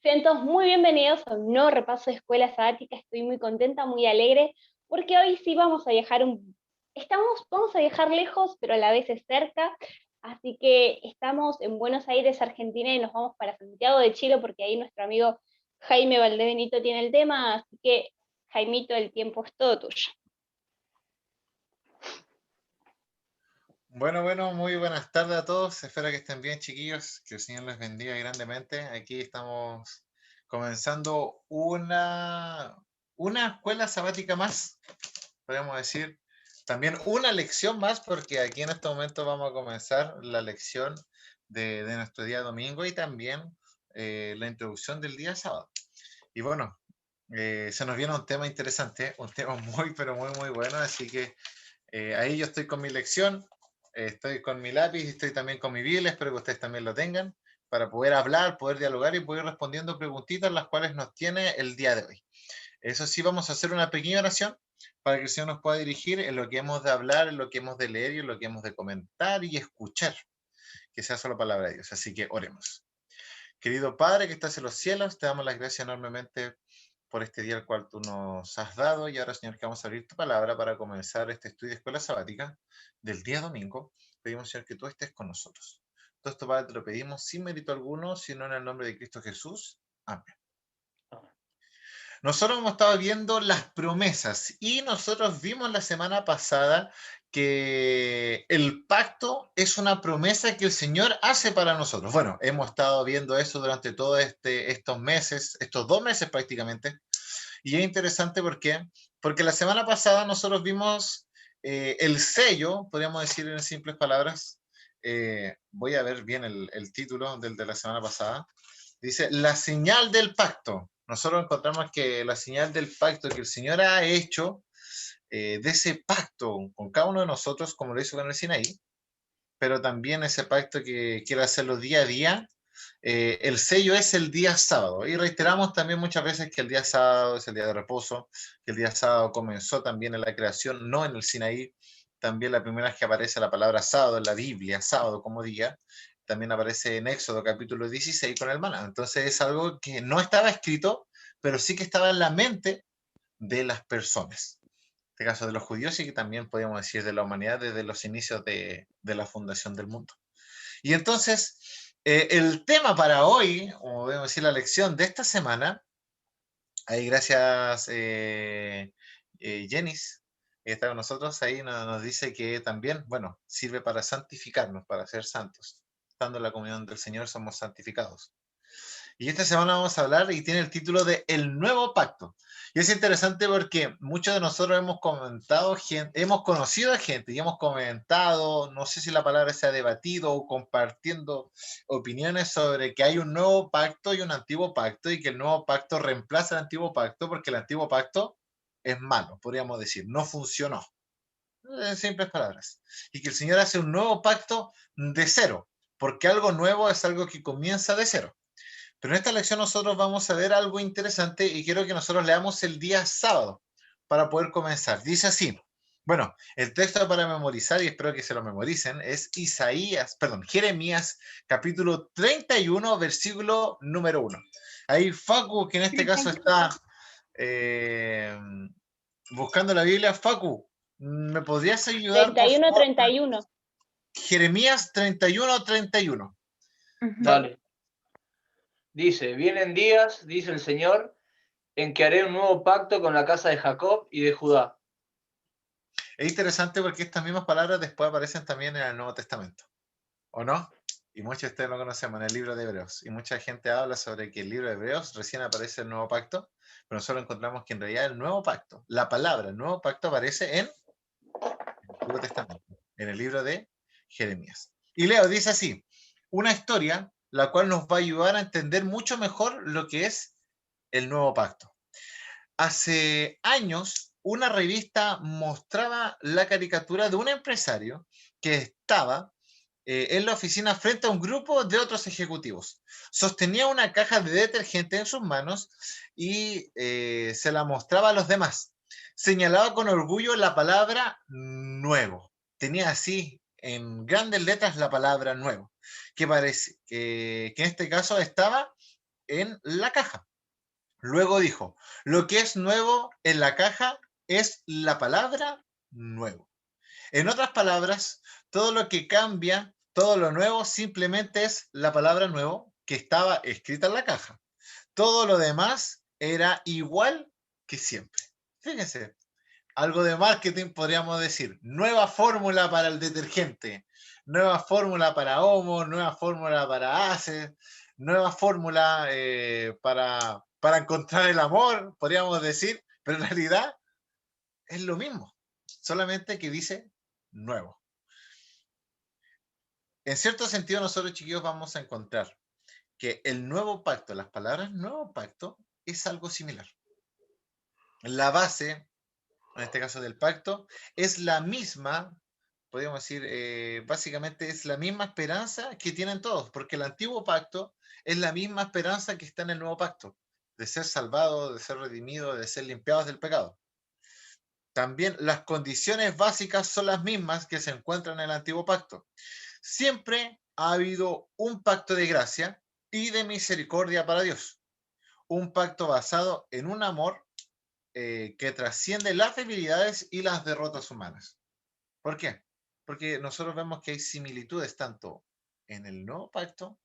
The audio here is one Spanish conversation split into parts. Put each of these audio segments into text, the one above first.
Sean todos muy bienvenidos a un nuevo repaso de escuela sabática. Estoy muy contenta, muy alegre, porque hoy sí vamos a viajar vamos a viajar lejos, pero a la vez es cerca. Así que estamos en Buenos Aires, Argentina, y nos vamos para Santiago de Chile, porque ahí nuestro amigo Jaime Valdebenito tiene el tema. Así que, Jaimito, el tiempo es todo tuyo. Bueno, muy buenas tardes a todos. Espero que estén bien, chiquillos. Que el Señor les bendiga grandemente. Aquí estamos comenzando una escuela sabática más, podemos decir. También una lección más, porque aquí en este momento vamos a comenzar la lección de nuestro día domingo y también la introducción del día sábado. Y bueno, se nos viene un tema interesante, un tema muy, pero muy bueno. Así que ahí yo estoy con mi lección, estoy con mi lápiz, estoy también con mi Biblia, espero que ustedes también lo tengan, para poder hablar, poder dialogar y poder ir respondiendo preguntitas las cuales nos tiene el día de hoy. Eso sí, vamos a hacer una pequeña oración para que el Señor nos pueda dirigir en lo que hemos de hablar, en lo que hemos de leer y en lo que hemos de comentar y escuchar, que sea solo palabra de Dios. Así que oremos. Querido Padre que estás en los cielos, te damos las gracias enormemente por este día al cual tú nos has dado. Y ahora, Señor, que vamos a abrir tu palabra para comenzar este estudio de escuela sabática del día domingo. Pedimos, Señor, que tú estés con nosotros. Todo esto, Padre, te lo pedimos sin mérito alguno, sino en el nombre de Cristo Jesús. Amén. Nosotros hemos estado viendo las promesas y nosotros vimos la semana pasada que el pacto es una promesa que el Señor hace para nosotros. Bueno, hemos estado viendo eso durante todos estos meses, estos 2 meses prácticamente, y es interesante porque la semana pasada nosotros vimos el sello, podríamos decir en simples palabras. Voy a ver bien el título del de la semana pasada. Dice, la señal del pacto. Nosotros encontramos que la señal del pacto que el Señor ha hecho, de ese pacto con cada uno de nosotros, como lo hizo con el Sinaí, pero también ese pacto que quiere hacerlo día a día. El sello es el día sábado. Y reiteramos también muchas veces que el día sábado es el día de reposo, que el día sábado comenzó también en la creación, no en el Sinaí. También la primera vez que aparece la palabra sábado en la Biblia, sábado como día, también aparece en Éxodo capítulo 16 con el maná. Entonces es algo que no estaba escrito, pero sí que estaba en la mente de las personas. En este caso de los judíos y que también podríamos decir de la humanidad desde los inicios de la fundación del mundo. Y entonces, el tema para hoy, o debo decir la lección de esta semana, ahí gracias Jenis, que está con nosotros, ahí nos dice que también, bueno, sirve para santificarnos, para ser santos. Estando en la comunión del Señor somos santificados. Y esta semana vamos a hablar y tiene el título de El Nuevo Pacto. Y es interesante porque muchos de nosotros hemos comentado, hemos conocido a gente y hemos comentado, no sé si la palabra se ha debatido o compartiendo opiniones sobre que hay un nuevo pacto y un antiguo pacto y que el nuevo pacto reemplaza el antiguo pacto porque el antiguo pacto es malo, podríamos decir, no funcionó. En simples palabras. Y que el Señor hace un nuevo pacto de cero, porque algo nuevo es algo que comienza de cero. Pero en esta lección nosotros vamos a ver algo interesante y quiero que nosotros leamos el día sábado para poder comenzar. Dice así. Bueno, el texto para memorizar, y espero que se lo memoricen, es Jeremías, capítulo 31, versículo número 1. Ahí Facu, que en este caso está eh, buscando la Biblia. Facu, ¿me podrías ayudar, por 31, favor? 31. Jeremías 31:31. Ujú. Dale. Dice, vienen días, dice el Señor, en que haré un nuevo pacto con la casa de Jacob y de Judá. Es interesante porque estas mismas palabras después aparecen también en el Nuevo Testamento, ¿o no? Y muchos de ustedes lo conocemos en el libro de Hebreos. Y mucha gente habla sobre que el libro de Hebreos recién aparece el nuevo pacto, pero nosotros encontramos que en realidad el nuevo pacto, la palabra, el nuevo pacto aparece en el Antiguo Testamento, en el libro de Jeremías. Y Leo dice así, una historia la cual nos va a ayudar a entender mucho mejor lo que es el nuevo pacto. Hace años, una revista mostraba la caricatura de un empresario que estaba en la oficina frente a un grupo de otros ejecutivos. Sostenía una caja de detergente en sus manos y se la mostraba a los demás. Señalaba con orgullo la palabra nuevo. Tenía así en grandes letras la palabra nuevo, que parece que en este caso estaba en la caja. Luego dijo, lo que es nuevo en la caja es la palabra nuevo. En otras palabras, todo lo que cambia, todo lo nuevo, simplemente es la palabra nuevo que estaba escrita en la caja. Todo lo demás era igual que siempre. Fíjense, algo de marketing podríamos decir. Nueva fórmula para el detergente, nueva fórmula para Omo, nueva fórmula para Ace, nueva fórmula para encontrar el amor, podríamos decir, pero en realidad es lo mismo, solamente que dice nuevo. En cierto sentido, nosotros, chiquillos, vamos a encontrar que el nuevo pacto, las palabras nuevo pacto, es algo similar. La base, en este caso del pacto, es la misma, podríamos decir, básicamente es la misma esperanza que tienen todos, porque el antiguo pacto es la misma esperanza que está en el nuevo pacto, de ser salvados, de ser redimidos, de ser limpiados del pecado. También las condiciones básicas son las mismas que se encuentran en el antiguo pacto. Siempre ha habido un pacto de gracia y de misericordia para Dios. Un pacto basado en un amor que trasciende las debilidades y las derrotas humanas. ¿Por qué? Porque nosotros vemos que hay similitudes tanto en el nuevo pacto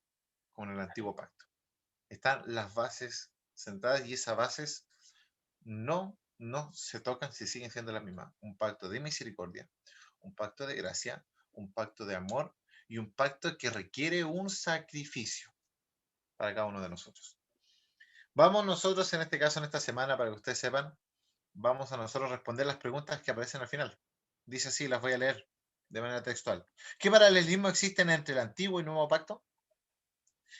como en el antiguo pacto. Están las bases centradas y esas bases no se tocan si siguen siendo las mismas. Un pacto de misericordia, un pacto de gracia, un pacto de amor y un pacto que requiere un sacrificio para cada uno de nosotros. Vamos nosotros en este caso, en esta semana, para que ustedes sepan, vamos a nosotros responder las preguntas que aparecen al final. Dice así, las voy a leer de manera textual. ¿Qué paralelismo existen entre el antiguo y nuevo pacto?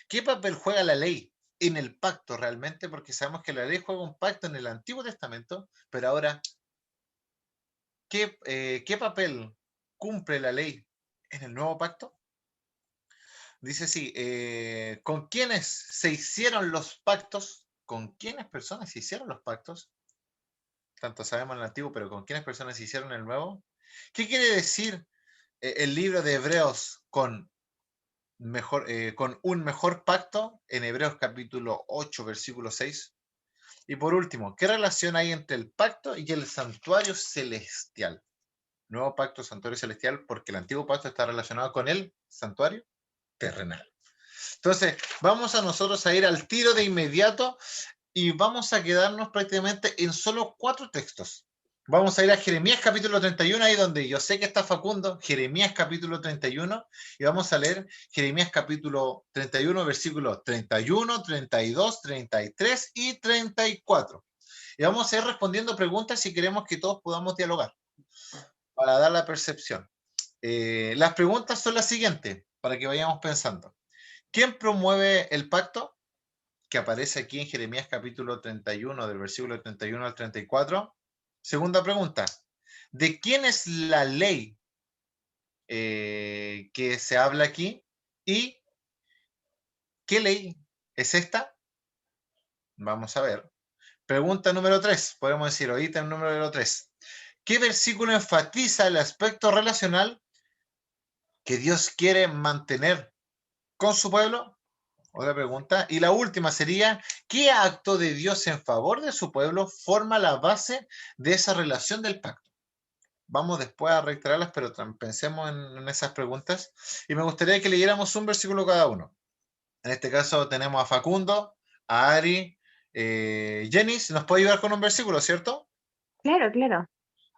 ¿Qué papel juega la ley en el pacto realmente? Porque sabemos que la ley juega un pacto en el Antiguo Testamento, pero ahora, ¿qué papel cumple la ley en el nuevo pacto? Dice así, ¿con quiénes se hicieron los pactos? ¿Con quiénes personas se hicieron los pactos? Tanto sabemos en el antiguo, pero ¿con quiénes personas se hicieron el nuevo? ¿Qué quiere decir el libro de Hebreos con un mejor pacto? En Hebreos capítulo 8, versículo 6. Y por último, ¿qué relación hay entre el pacto y el santuario celestial? Nuevo pacto, santuario celestial, porque el antiguo pacto está relacionado con el santuario terrenal. Entonces, vamos a nosotros a ir al tiro de inmediato y vamos a quedarnos prácticamente en solo 4 textos. Vamos a ir a Jeremías capítulo 31, ahí donde yo sé que está Facundo, Jeremías capítulo 31, y vamos a leer Jeremías capítulo 31, versículos 31, 32, 33 y 34. Y vamos a ir respondiendo preguntas si queremos que todos podamos dialogar, para dar la percepción. Las preguntas son las siguientes, para que vayamos pensando. ¿Quién promueve el pacto? Que aparece aquí en Jeremías capítulo 31, del versículo 31 al 34. Segunda pregunta, ¿de quién es la ley que se habla aquí? ¿Y qué ley es esta? Vamos a ver. Pregunta número 3, podemos decir, o ítem número 3. ¿Qué versículo enfatiza el aspecto relacional que Dios quiere mantener con su pueblo? Otra pregunta. Y la última sería, ¿qué acto de Dios en favor de su pueblo forma la base de esa relación del pacto? Vamos después a reiterarlas, pero pensemos en esas preguntas. Y me gustaría que leyéramos un versículo cada uno. En este caso tenemos a Facundo, a Ari, Jenis, ¿nos puede ayudar con un versículo, cierto? Claro, claro.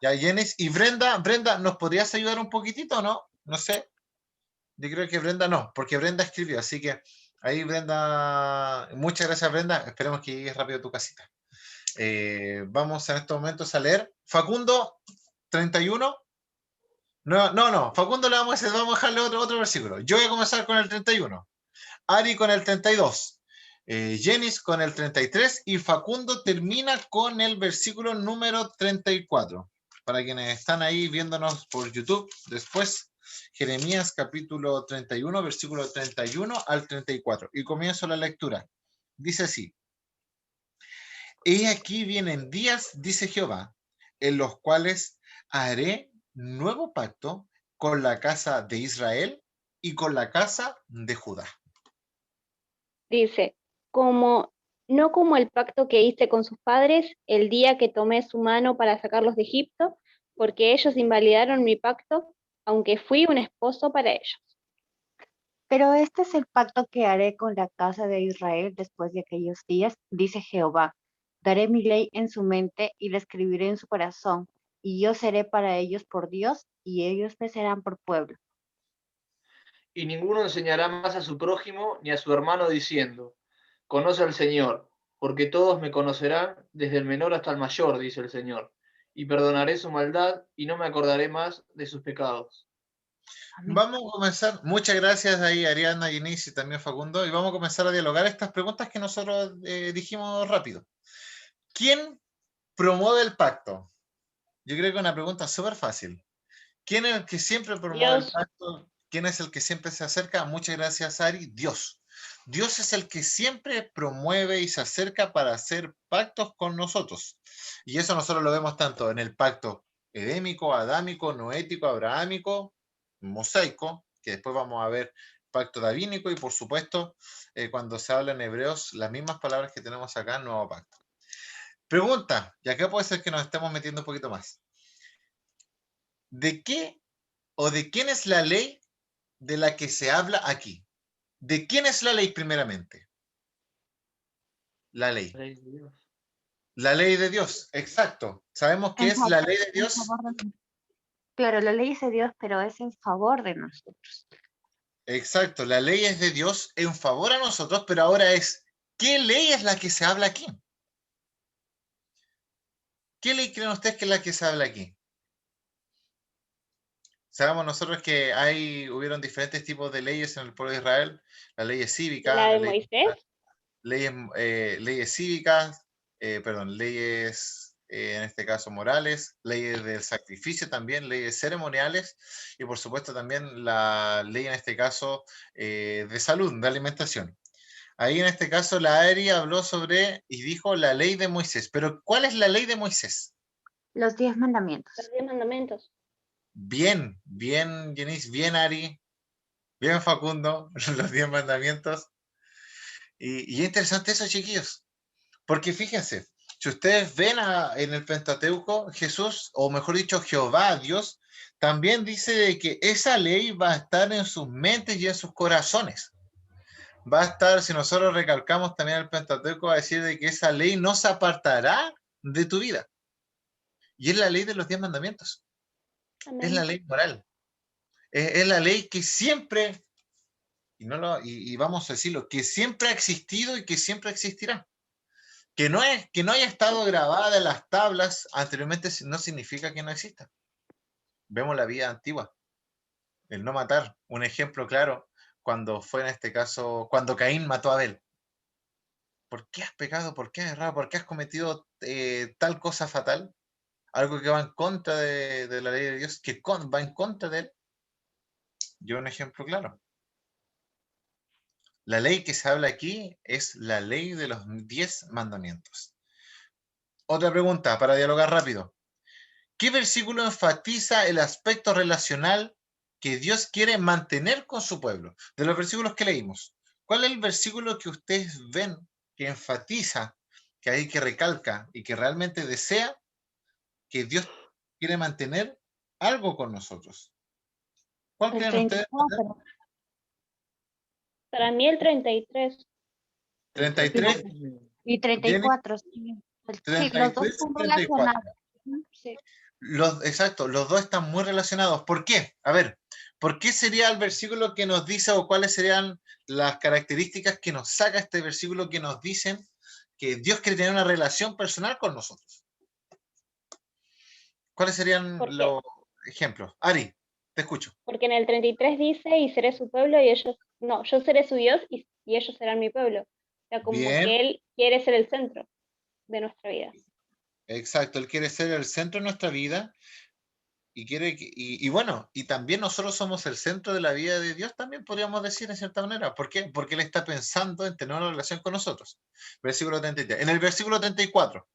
Ya, Jenis. Y Brenda, ¿nos podrías ayudar un poquitito o no? No sé. Yo creo que Brenda no, porque Brenda escribió, así que ahí Brenda, muchas gracias Brenda, esperemos que llegues rápido a tu casita. Vamos en estos momentos a leer. Facundo, 31. No, Facundo le vamos a dejarle otro versículo. Yo voy a comenzar con el 31. Ari con el 32. Jenis con el 33 y Facundo termina con el versículo número 34. Para quienes están ahí viéndonos por YouTube después, Jeremías capítulo 31, versículo 31 al 34. Y comienzo la lectura. Dice así. He aquí vienen días, dice Jehová, en los cuales haré nuevo pacto con la casa de Israel y con la casa de Judá. Dice, como, no como el pacto que hice con sus padres el día que tomé su mano para sacarlos de Egipto, porque ellos invalidaron mi pacto, aunque fui un esposo para ellos. Pero este es el pacto que haré con la casa de Israel después de aquellos días, dice Jehová. Daré mi ley en su mente y la escribiré en su corazón, y yo seré para ellos por Dios, y ellos me serán por pueblo. Y ninguno enseñará más a su prójimo ni a su hermano diciendo, conoce al Señor, porque todos me conocerán desde el menor hasta el mayor, dice el Señor, y perdonaré su maldad y no me acordaré más de sus pecados. Amén. Vamos a comenzar. Muchas gracias ahí, Ariana, Ginés y también Facundo. Y vamos a comenzar a dialogar estas preguntas que nosotros dijimos rápido. ¿Quién promueve el pacto? Yo creo que es una pregunta súper fácil. ¿Quién es el que siempre promueve el Dios, pacto? ¿Quién es el que siempre se acerca? Muchas gracias, Ari. Dios. Dios es el que siempre promueve y se acerca para hacer pactos con nosotros. Y eso nosotros lo vemos tanto en el pacto edémico, adámico, noético, abrahámico, mosaico, que después vamos a ver pacto davínico y por supuesto cuando se habla en hebreos las mismas palabras que tenemos acá en nuevo pacto. Pregunta, y acá puede ser que nos estemos metiendo un poquito más. ¿De qué o de quién es la ley de la que se habla aquí? ¿De quién es la ley primeramente? La ley. La ley de Dios, exacto. ¿Sabemos qué En es la favor, ley de en Dios? favor de- Claro, la ley es de Dios, pero es en favor de nosotros. Exacto, la ley es de Dios en favor a nosotros, pero ahora es, ¿qué ley es la que se habla aquí? ¿Qué ley creen ustedes que es la que se habla aquí? Sabemos nosotros que hubieron diferentes tipos de leyes en el pueblo de Israel, las leyes la cívicas, de Moisés, leyes cívicas, leyes, en este caso morales, leyes del sacrificio también, leyes ceremoniales y por supuesto también la ley en este caso de salud, de alimentación. Ahí en este caso la Ari habló sobre y dijo la ley de Moisés. Pero ¿cuál es la ley de Moisés? Los 10 los mandamientos. 10 mandamientos. Bien, bien, Jenis, bien, Ari, bien, Facundo, los 10 mandamientos. Y es interesante eso, chiquillos, porque fíjense, si ustedes ven en el Pentateuco, Jesús, o mejor dicho, Jehová, Dios, también dice de que esa ley va a estar en sus mentes y en sus corazones. Va a estar, si nosotros recalcamos también el Pentateuco, va a decir de que esa ley no se apartará de tu vida. Y es la ley de los 10 mandamientos. Es la Amén. ley moral. Es la ley que siempre, y vamos a decirlo, que siempre ha existido y que siempre existirá. Que no haya estado grabada en las tablas anteriormente no significa que no exista. Vemos la vida antigua, el no matar. Un ejemplo claro, cuando fue en este caso, cuando Caín mató a Abel. ¿Por qué has pecado? ¿Por qué has errado? ¿Por qué has cometido tal cosa fatal? Algo que va en contra de la ley de Dios, que va en contra de él. Yo un ejemplo claro. La ley que se habla aquí es la ley de los 10 mandamientos. Otra pregunta para dialogar rápido. ¿Qué versículo enfatiza el aspecto relacional que Dios quiere mantener con su pueblo? De los versículos que leímos, ¿cuál es el versículo que ustedes ven que enfatiza, que hay que recalca y que realmente desea que Dios quiere mantener algo con nosotros? ¿Cuál El creen ustedes? 34. Para mí el 33. El 33, Y Jenny, 34, sí. Sí, los dos 33 son y 34. relacionados. Ujú, sí. Exacto, los dos están muy relacionados. ¿Por qué? A ver, ¿por qué sería el versículo que nos dice o cuáles serían las características que nos saca este versículo que nos dicen que Dios quiere tener una relación personal con nosotros? ¿Cuáles serían ¿Por qué? los ejemplos? Ari, te escucho. Porque en el 33 dice, y seré su pueblo y ellos, no, yo seré su Dios y ellos serán mi pueblo. O sea, como Bien, que Él quiere ser el centro de nuestra vida. exacto, Él quiere ser el centro de nuestra vida y quiere y bueno, y también nosotros somos el centro de la vida de Dios, también podríamos decir de cierta manera. ¿Por qué? Porque Él está pensando en tener una relación con nosotros. Versículo 33. En el versículo 34,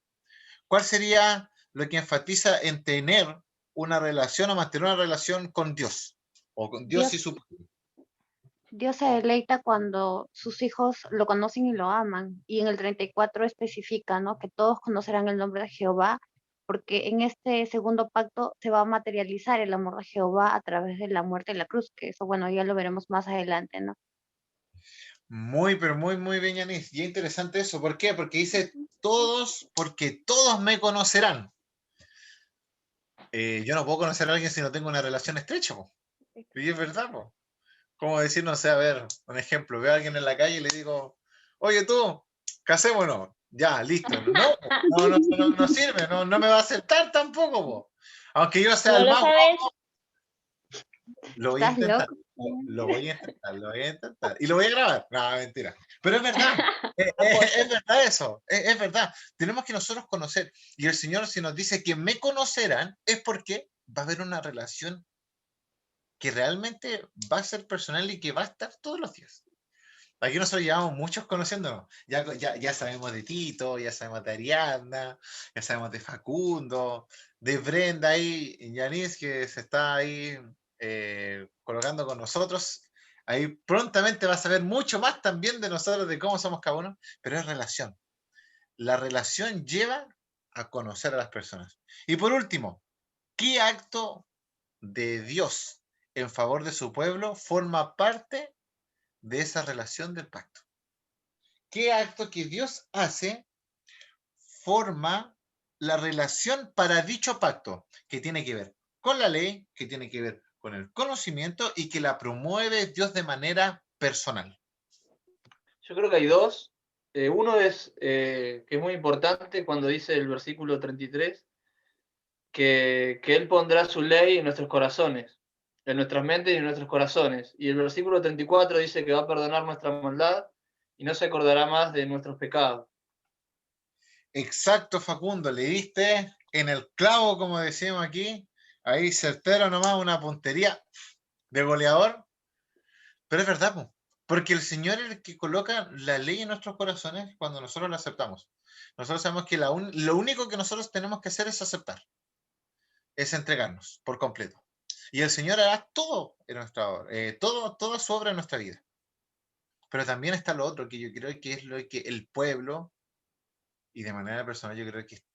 ¿cuál sería lo que enfatiza en tener una relación o mantener una relación con Dios? O con Dios y Dios, su pueblo. Dios se deleita cuando sus hijos lo conocen y lo aman. Y en el 34 especifica, ¿no? Que todos conocerán el nombre de Jehová, porque en este segundo pacto se va a materializar el amor de Jehová a través de la muerte en la cruz, que eso, bueno, ya lo veremos más adelante, ¿no? Muy, pero muy, muy bien, Yanis. Y es interesante eso. ¿Por qué? Porque dice Ujú. todos, porque todos me conocerán. Yo no puedo conocer a alguien si no tengo una relación estrecha, po. Y es verdad, po. Como decir, no sé, a ver, un ejemplo, veo a alguien en la calle y le digo, oye tú, casémonos. Ya, listo. No, po, no sirve, no me va a aceptar tampoco, po. Aunque yo sea ¿No el lo más sabes? guapo, lo voy a ¿Estás intentar. loco? Lo voy a intentar, lo voy a intentar. Y lo voy a grabar. No, mentira. Pero es verdad. Es Apoyo. verdad eso. Es verdad. Tenemos que nosotros conocer. Y el Señor, si nos dice que me conocerán, es porque va a haber una relación que realmente va a ser personal y que va a estar todos los días. Aquí nosotros llevamos muchos conociéndonos. Ya sabemos de Tito, ya sabemos de Ariadna, ya sabemos de Facundo, de Brenda y Yanis, que se está ahí colocando con nosotros. Ahí prontamente va a saber mucho más también de nosotros, de cómo somos cada uno, pero es relación. La relación lleva a conocer a las personas. Y por último, ¿qué acto de Dios en favor de su pueblo forma parte de esa relación del pacto? ¿Qué acto que Dios hace forma la relación para dicho pacto, que tiene que ver con la ley, que tiene que ver con el conocimiento y que la promueve Dios de manera personal? Yo creo que hay dos. Uno es que es muy importante cuando dice el versículo 33 que Él pondrá su ley en nuestros corazones, en nuestras mentes y en nuestros corazones. Y el versículo 34 dice que va a perdonar nuestra maldad y no se acordará más de nuestros pecados. Exacto, Facundo, le diste en el clavo, como decimos aquí, ahí certero nomás, una puntería de goleador, pero es verdad, po, porque el Señor es el que coloca la ley en nuestros corazones cuando nosotros la aceptamos. Nosotros sabemos que lo único que nosotros tenemos que hacer es aceptar, es entregarnos por completo. Y el Señor hará todo en nuestra obra, toda su obra en nuestra vida. Pero también está lo otro que yo creo que es lo que el pueblo, y de manera personal yo creo que es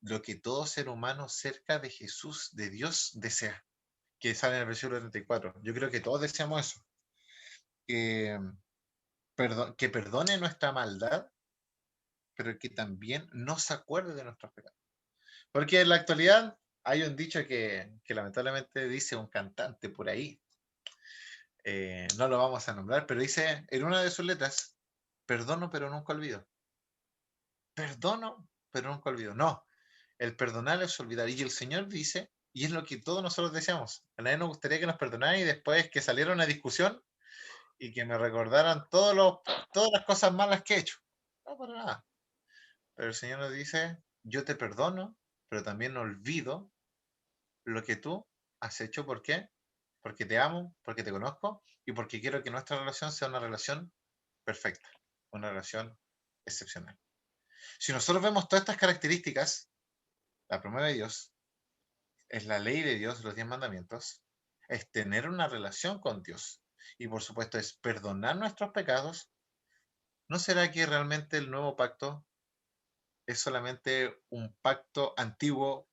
lo que todo ser humano cerca de Jesús, de Dios, desea, que sale en el versículo 34. Yo creo que todos deseamos eso, que, que perdone nuestra maldad, pero que también no se acuerde de nuestros pecados. Porque en la actualidad hay un dicho que lamentablemente dice un cantante por ahí, no lo vamos a nombrar, pero dice en una de sus letras, perdono pero nunca olvido. Perdono pero nunca olvido. No, el perdonar es olvidar. Y el Señor dice, y es lo que todos nosotros deseamos, a nadie nos gustaría que nos perdonaran y después que saliera una discusión y que me recordaran todas las cosas malas que he hecho. No, para nada. Pero el Señor nos dice, yo te perdono, pero también olvido lo que tú has hecho. ¿Por qué? Porque te amo, porque te conozco y porque quiero que nuestra relación sea una relación perfecta, una relación excepcional. Si nosotros vemos todas estas características, la promueve Dios, es la ley de Dios, los 10 mandamientos, es tener una relación con Dios y por supuesto es perdonar nuestros pecados. ¿No será que realmente el nuevo pacto es solamente un pacto antiguo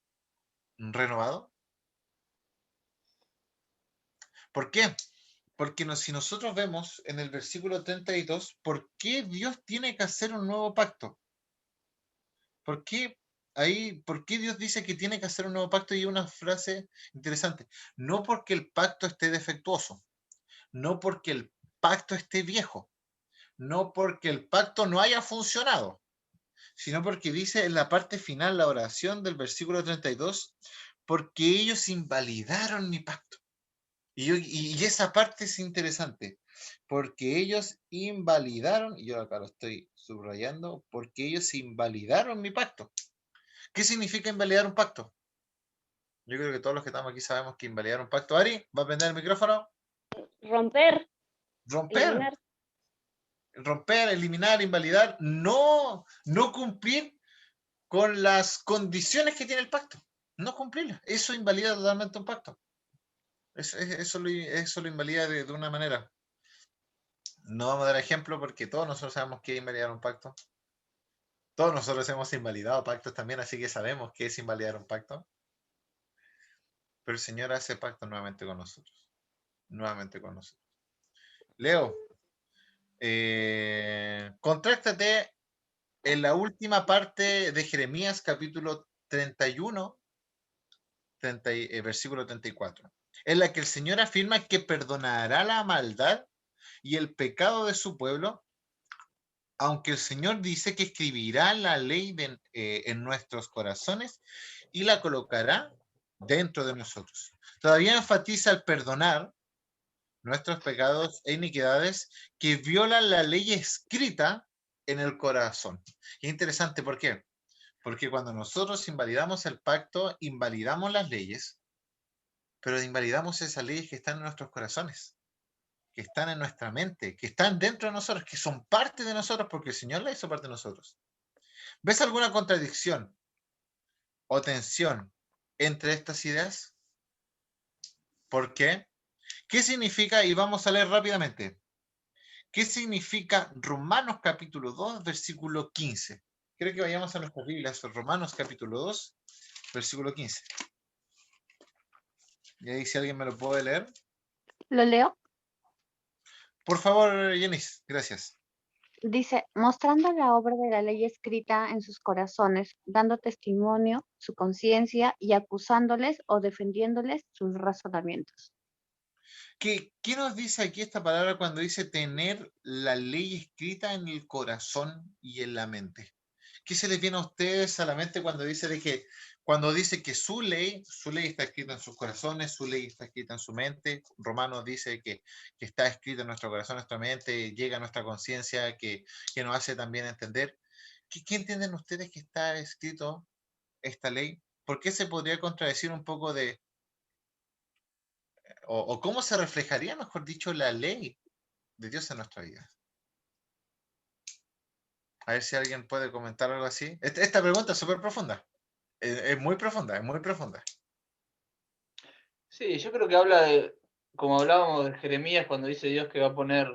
renovado? ¿Por qué? Porque si nosotros vemos en el versículo 32, ¿por qué Dios tiene que hacer un nuevo pacto? ¿Por qué por qué Dios dice que tiene que hacer un nuevo pacto? Y hay una frase interesante. No porque el pacto esté defectuoso, no porque el pacto esté viejo, no porque el pacto no haya funcionado, sino porque dice en la parte final, la oración del versículo 32, porque ellos invalidaron mi pacto. Y esa parte es interesante, porque ellos invalidaron, y yo acá lo estoy subrayando, porque ellos invalidaron mi pacto. ¿Qué significa invalidar un pacto? Yo creo que todos los que estamos aquí sabemos que invalidar un pacto. Ari, ¿va a prender el micrófono? Romper, Romper, eliminar. eliminar, invalidar, no cumplir con las condiciones que tiene el pacto. No cumplirlas. Eso invalida totalmente un pacto. Eso lo invalida de una manera. No vamos a dar ejemplo porque todos nosotros sabemos que es invalidar un pacto. Todos nosotros hemos invalidado pactos también, así que sabemos qué es invalidar un pacto. Pero el Señor hace pacto nuevamente con nosotros. Nuevamente con nosotros. Leo, contráctate en la última parte de Jeremías, capítulo 31, versículo 34, en la que el Señor afirma que perdonará la maldad y el pecado de su pueblo, aunque el Señor dice que escribirá la ley en nuestros corazones y la colocará dentro de nosotros. Todavía enfatiza el perdonar nuestros pecados e iniquidades que violan la ley escrita en el corazón. Es interesante, ¿por qué? Porque cuando nosotros invalidamos el pacto, invalidamos las leyes, pero invalidamos esas leyes que están en nuestros corazones, que están en nuestra mente, que están dentro de nosotros, que son parte de nosotros, porque el Señor la hizo parte de nosotros. ¿Ves alguna contradicción o tensión entre estas ideas? ¿Por qué? ¿Qué significa? Y vamos a leer rápidamente. ¿Qué significa Romanos capítulo 2, versículo 15? Creo que vayamos a nuestras Biblias, Romanos capítulo 2, versículo 15. Y ahí si alguien me lo puede leer. ¿Lo leo? Por favor, Yenis, gracias. Dice, mostrando la obra de la ley escrita en sus corazones, dando testimonio su conciencia y acusándoles o defendiéndoles sus razonamientos. ¿Qué nos dice aquí esta palabra cuando dice tener la ley escrita en el corazón y en la mente? ¿Qué se les viene a ustedes a la mente cuando dice que su ley está escrita en sus corazones, su ley está escrita en su mente? Romanos dice que está escrita en nuestro corazón, nuestra mente, llega a nuestra conciencia, que nos hace también entender. ¿Qué entienden ustedes que está escrito esta ley? ¿Por qué se podría contradecir un poco o cómo se reflejaría, mejor dicho, la ley de Dios en nuestra vida? A ver si alguien puede comentar algo así. Esta pregunta es súper profunda. Es muy profunda, es muy profunda. Sí, yo creo que habla de, como hablábamos de Jeremías cuando dice Dios que va a poner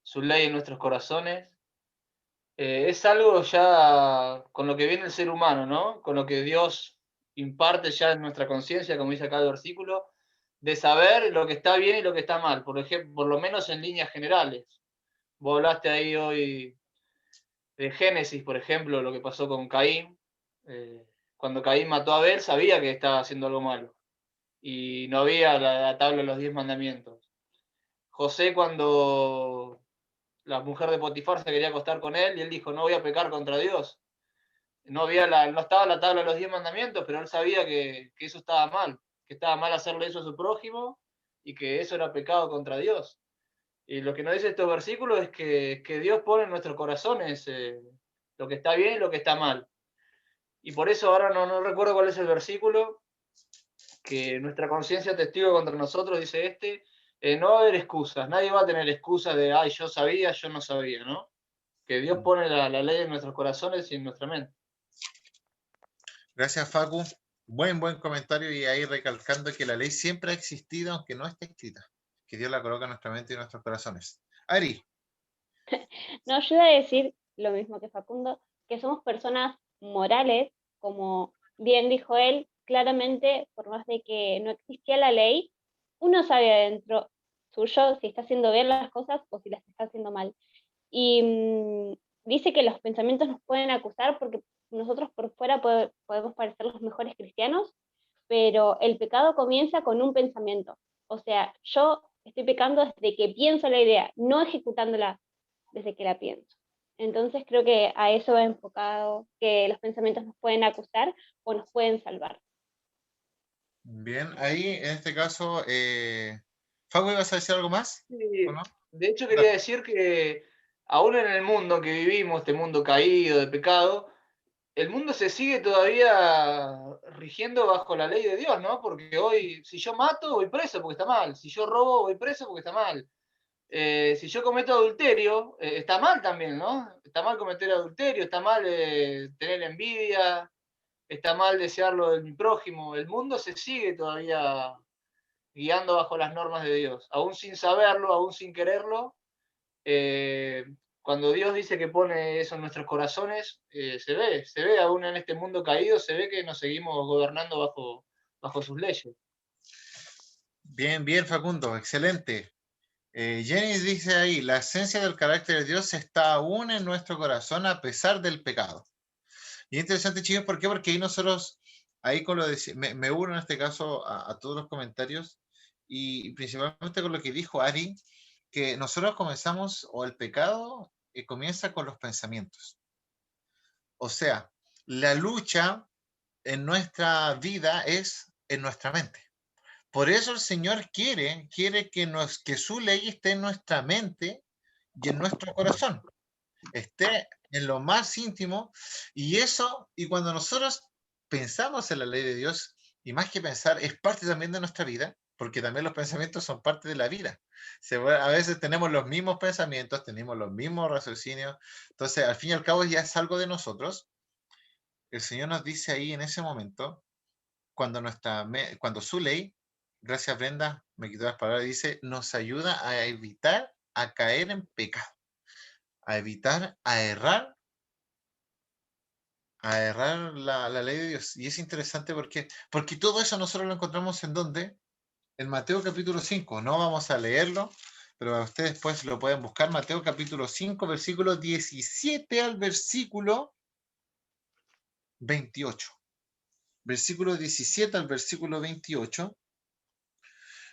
su ley en nuestros corazones, es algo ya con lo que viene el ser humano, ¿no? Con lo que Dios imparte ya en nuestra conciencia, como dice acá el versículo, de saber lo que está bien y lo que está mal, por ejemplo, por lo menos en líneas generales. Vos hablaste ahí hoy de Génesis, por ejemplo, lo que pasó con Caín. Cuando Caín mató a Abel, sabía que estaba haciendo algo malo y no había la tabla de los 10 mandamientos. José, cuando la mujer de Potifar se quería acostar con él y él dijo, no voy a pecar contra Dios. No estaba la tabla de los 10 mandamientos, pero él sabía que eso estaba mal, que estaba mal hacerle eso a su prójimo y que eso era pecado contra Dios. Y lo que nos dice estos versículos es que Dios pone en nuestros corazones lo que está bien y lo que está mal. Y por eso ahora no recuerdo cuál es el versículo, que nuestra conciencia testigo contra nosotros, dice no va a haber excusas, nadie va a tener excusas de, ay, yo sabía, yo no sabía, ¿no? Que Dios pone la ley en nuestros corazones y en nuestra mente. Gracias, Facu. Buen comentario, y ahí recalcando que la ley siempre ha existido, aunque no esté escrita. Que Dios la coloca en nuestra mente y en nuestros corazones. Ari. No, yo iba a decir lo mismo que Facundo, que somos personas morales, como bien dijo él, claramente, por más de que no existía la ley, uno sabe adentro suyo si está haciendo bien las cosas o si las está haciendo mal. Y dice que los pensamientos nos pueden acusar porque nosotros por fuera podemos parecer los mejores cristianos, pero el pecado comienza con un pensamiento. O sea, yo estoy pecando desde que pienso la idea, no ejecutándola desde que la pienso. Entonces creo que a eso va enfocado, que los pensamientos nos pueden acusar o nos pueden salvar. Bien, ahí en este caso, Facu, ¿ibas a decir algo más? ¿O Sí, no? de hecho quería decir que aún en el mundo que vivimos, este mundo caído de pecado, el mundo se sigue todavía rigiendo bajo la ley de Dios, ¿no? Porque hoy, si yo mato, voy preso porque está mal. Si yo robo, voy preso porque está mal. Si yo cometo adulterio, está mal también, ¿no? Está mal cometer adulterio, está mal tener envidia, está mal desearlo de mi prójimo. El mundo se sigue todavía guiando bajo las normas de Dios, aún sin saberlo, aún sin quererlo. cuando Dios dice que pone eso en nuestros corazones, se ve aún en este mundo caído, se ve que nos seguimos gobernando bajo sus leyes. Bien, bien, Facundo, excelente. Jenny dice ahí, la esencia del carácter de Dios está aún en nuestro corazón a pesar del pecado. Y es interesante, chicos, ¿por qué? Porque ahí nosotros, ahí con lo de, me uno en este caso a todos los comentarios y principalmente con lo que dijo Ari, que nosotros comenzamos, o el pecado comienza con los pensamientos. O sea, la lucha en nuestra vida es en nuestra mente. Por eso el Señor quiere que su ley esté en nuestra mente y en nuestro corazón, esté en lo más íntimo, y cuando nosotros pensamos en la ley de Dios, y más que pensar, es parte también de nuestra vida, porque también los pensamientos son parte de la vida. A veces tenemos los mismos pensamientos, tenemos los mismos raciocinios, entonces al fin y al cabo ya es algo de nosotros. El Señor nos dice ahí en ese momento, cuando su ley, gracias Brenda, me quitó las palabras, dice, nos ayuda a evitar a caer en pecado, a evitar a errar la ley de Dios. Y es interesante porque todo eso nosotros lo encontramos en ¿dónde? En Mateo capítulo 5. No vamos a leerlo, pero ustedes después lo pueden buscar. Mateo capítulo 5, versículo 17 al versículo 28. Versículo 17 al versículo 28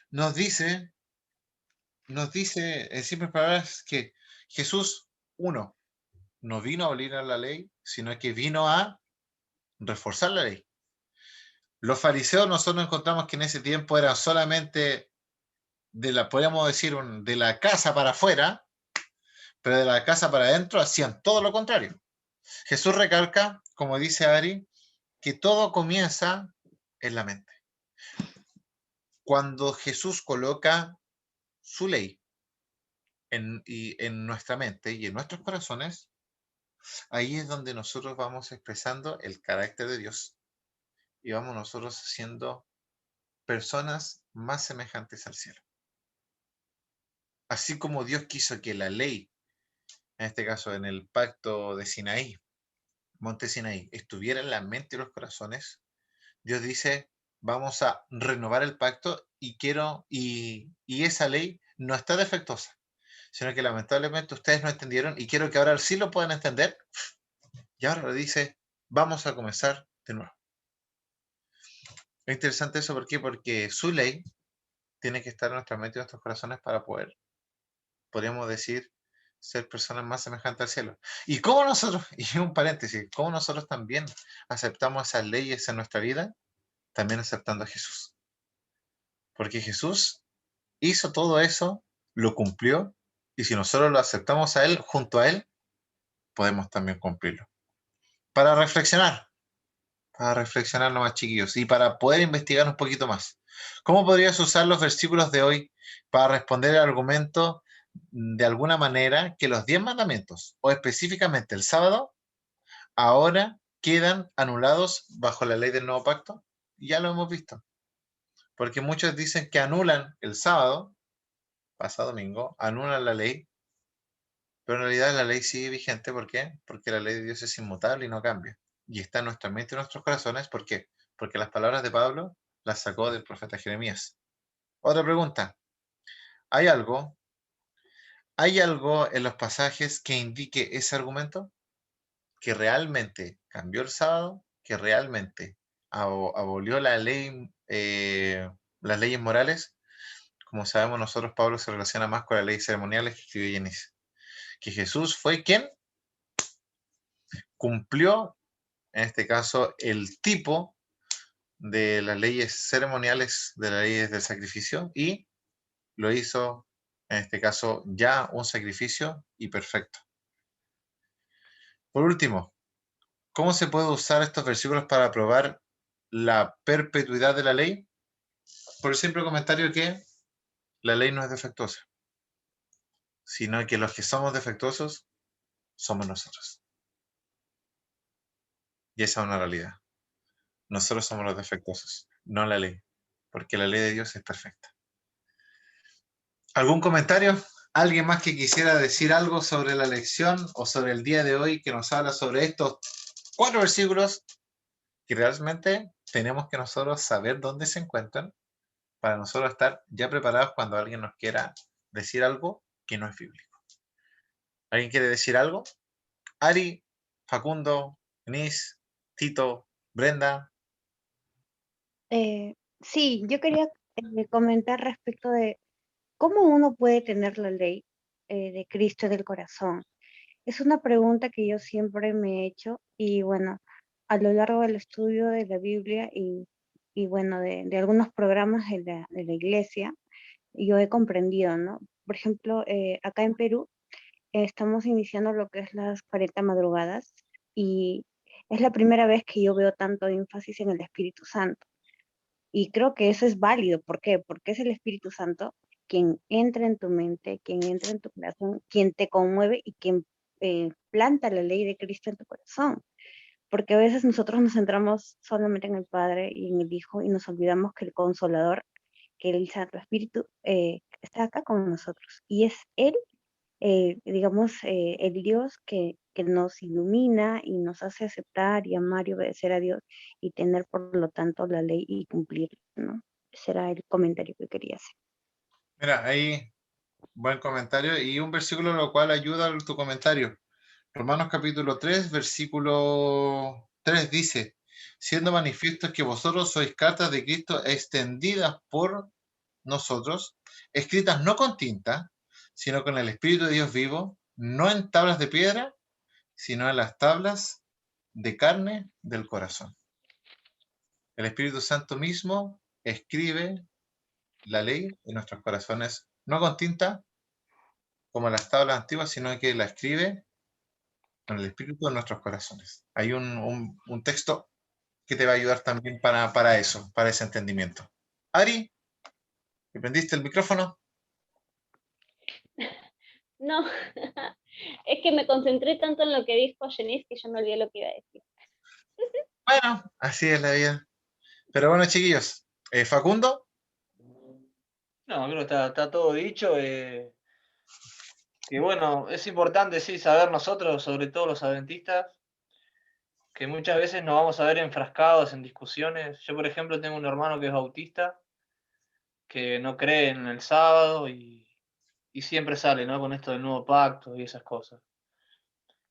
nos dice en simples palabras que Jesús, uno, no vino a abolir la ley, sino que vino a reforzar la ley. Los fariseos nosotros encontramos que en ese tiempo eran solamente podríamos decir, de la casa para afuera, pero de la casa para adentro hacían todo lo contrario. Jesús recalca, como dice Ari, que todo comienza en la mente. Cuando Jesús coloca su ley en nuestra mente y en nuestros corazones, ahí es donde nosotros vamos expresando el carácter de Dios y vamos nosotros siendo personas más semejantes al cielo. Así como Dios quiso que la ley, en este caso en el pacto de Sinaí, Monte Sinaí, estuviera en la mente y los corazones, Dios dice, vamos a renovar el pacto y esa ley no está defectuosa, sino que lamentablemente ustedes no entendieron y quiero que ahora sí lo puedan entender. Y ahora le dice, vamos a comenzar de nuevo. Es interesante eso, ¿por qué? Porque su ley tiene que estar en nuestra mente y en nuestros corazones para poder, podríamos decir, ser personas más semejantes al cielo. Y cómo nosotros, y un paréntesis, cómo nosotros también aceptamos esas leyes en nuestra vida, también aceptando a Jesús. Porque Jesús hizo todo eso, lo cumplió, y si nosotros lo aceptamos a Él, junto a Él, podemos también cumplirlo. Para reflexionar nomás, chiquillos, y para poder investigar un poquito más. ¿Cómo podrías usar los versículos de hoy para responder el argumento de alguna manera que los 10 mandamientos, o específicamente el sábado, ahora quedan anulados bajo la ley del nuevo pacto? Ya lo hemos visto. Porque muchos dicen que anulan el sábado, pasado domingo, anulan la ley, pero en realidad la ley sigue vigente. ¿Por qué? Porque la ley de Dios es inmutable y no cambia. Y está en nuestra mente y en nuestros corazones. ¿Por qué? Porque las palabras de Pablo las sacó del profeta Jeremías. Otra pregunta. ¿Hay algo en los pasajes que indique ese argumento? ¿Que realmente cambió el sábado? ¿Que realmente abolió la ley, las leyes morales? Como sabemos nosotros, Pablo se relaciona más con las leyes ceremoniales que escribió Génesis. Que Jesús fue quien cumplió, en este caso, el tipo de las leyes ceremoniales, de las leyes del sacrificio, y lo hizo, en este caso, ya un sacrificio y perfecto. Por último, ¿cómo se puede usar estos versículos para probar la perpetuidad de la ley? Por el simple comentario que la ley no es defectuosa, sino que los que somos defectuosos somos nosotros. Y esa es una realidad. Nosotros somos los defectuosos, no la ley, porque la ley de Dios es perfecta. ¿Algún comentario? ¿Alguien más que quisiera decir algo sobre la lección o sobre el día de hoy que nos habla sobre estos 4 versículos que realmente tenemos que nosotros saber dónde se encuentran para nosotros estar ya preparados cuando alguien nos quiera decir algo que no es bíblico? ¿Alguien quiere decir algo? Ari, Facundo, Denise, Tito, Brenda. Sí, yo quería comentar respecto de cómo uno puede tener la ley de Cristo en el corazón. Es una pregunta que yo siempre me he hecho y bueno, a lo largo del estudio de la Biblia y bueno, de algunos programas de la iglesia, yo he comprendido, ¿no? Por ejemplo, acá en Perú estamos iniciando lo que es las 40 madrugadas y es la primera vez que yo veo tanto énfasis en el Espíritu Santo. Y creo que eso es válido. ¿Por qué? Porque es el Espíritu Santo quien entra en tu mente, quien entra en tu corazón, quien te conmueve y quien planta la ley de Cristo en tu corazón. Porque a veces nosotros nos centramos solamente en el Padre y en el Hijo y nos olvidamos que el Consolador, que el Santo Espíritu, está acá con nosotros. Y es Él, digamos, el Dios que nos ilumina y nos hace aceptar y amar y obedecer a Dios y tener, por lo tanto, la ley y cumplir, ¿no? Ese era el comentario que quería hacer. Mira, ahí buen comentario y un versículo lo cual ayuda a tu comentario. Romanos capítulo 3, versículo 3 dice, siendo manifiesto que vosotros sois cartas de Cristo extendidas por nosotros, escritas no con tinta, sino con el Espíritu de Dios vivo, no en tablas de piedra, sino en las tablas de carne del corazón. El Espíritu Santo mismo escribe la ley en nuestros corazones, no con tinta, como las tablas antiguas, sino que la escribe con el Espíritu en nuestros corazones. Hay un texto que te va a ayudar también para eso, para ese entendimiento. Ari, ¿me prendiste el micrófono? No, es que me concentré tanto en lo que dijo Janice que yo me olvidé lo que iba a decir. Bueno, así es la vida. Pero bueno, chiquillos, Facundo. No, creo que está todo dicho. Que bueno, es importante, sí, saber nosotros, sobre todo los adventistas, que muchas veces nos vamos a ver enfrascados en discusiones. Yo, por ejemplo, tengo un hermano que es bautista, que no cree en el sábado y siempre sale, ¿no? Con esto del nuevo pacto y esas cosas.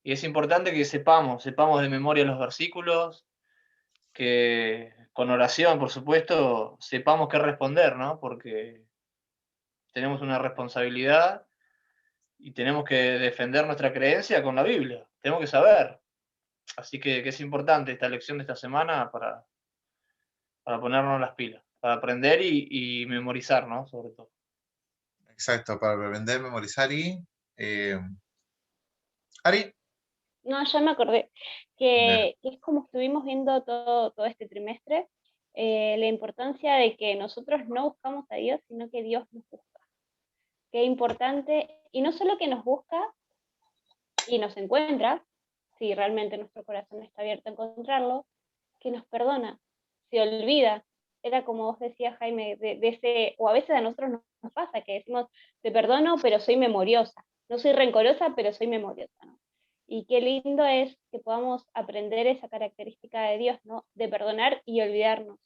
Y es importante que sepamos de memoria los versículos, que con oración, por supuesto, sepamos qué responder, ¿no? Porque tenemos una responsabilidad y tenemos que defender nuestra creencia con la Biblia. Tenemos que saber. Así que es importante esta lección de esta semana para ponernos las pilas, para aprender y memorizar, ¿no? Sobre todo. Exacto, para aprender, memorizar y... Ari. No, ya me acordé que es como estuvimos viendo todo este trimestre, la importancia de que nosotros no buscamos a Dios, sino que Dios nos busca. Qué importante, y no solo que nos busca y nos encuentra, si realmente nuestro corazón está abierto a encontrarlo, que nos perdona, se olvida. Era como vos decías, Jaime, de ese, o a veces a nosotros nos pasa que decimos, te perdono, pero soy memoriosa. No soy rencorosa, pero soy memoriosa, ¿no? Y qué lindo es que podamos aprender esa característica de Dios, ¿no? De perdonar y olvidarnos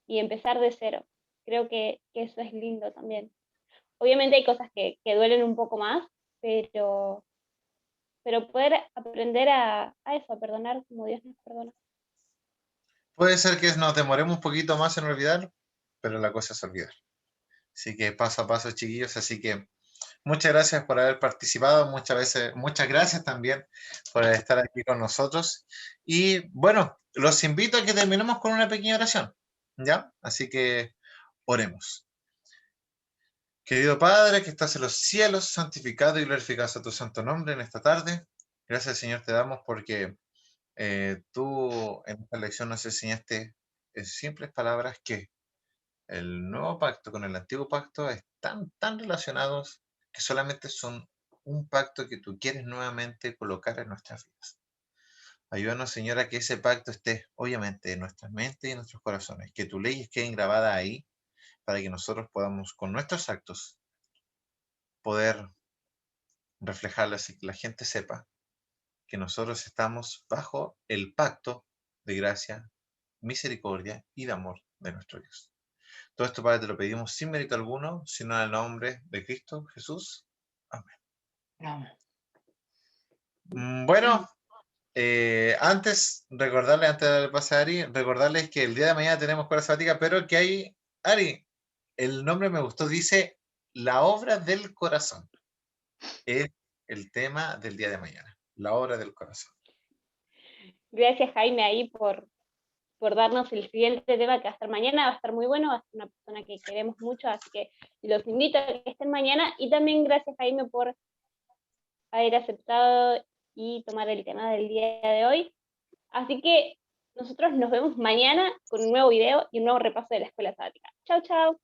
y empezar de cero. Creo que eso es lindo también. Obviamente hay cosas que duelen un poco más, pero, pero poder aprender a eso, a perdonar como Dios nos perdona. Puede ser que nos demoremos un poquito más en olvidar, pero la cosa es olvidar. Así que paso a paso, chiquillos. Así que muchas gracias por haber participado. Muchas gracias también por estar aquí con nosotros. Y bueno, los invito a que terminemos con una pequeña oración. ¿Ya? Así que oremos. Querido Padre, que estás en los cielos, santificado y glorificado sea tu santo nombre en esta tarde. Gracias, Señor, te damos porque tú en esta lección nos enseñaste en simples palabras que el nuevo pacto con el antiguo pacto están tan relacionados que solamente son un pacto que tú quieres nuevamente colocar en nuestras vidas. Ayúdanos, Señor, a que ese pacto esté, obviamente, en nuestras mentes y en nuestros corazones, que tus leyes queden grabadas ahí para que nosotros podamos, con nuestros actos, poder reflejarlo así, que la gente sepa que nosotros estamos bajo el pacto de gracia, misericordia y de amor de nuestro Dios. Todo esto, Padre, te lo pedimos sin mérito alguno, sino en el nombre de Cristo Jesús. Amén. Bueno, antes de darle pase a Ari, recordarles que el día de mañana tenemos escuela sabática, pero que hay, Ari, el nombre me gustó, dice la obra del corazón. Es el tema del día de mañana, la obra del corazón. Gracias, Jaime, ahí por darnos el siguiente tema que va a estar mañana. Va a estar muy bueno, va a ser una persona que queremos mucho, así que los invito a que estén mañana. Y también gracias, Jaime, por haber aceptado y tomar el tema del día de hoy. Así que nosotros nos vemos mañana con un nuevo video y un nuevo repaso de la escuela sabática. Chau, chau.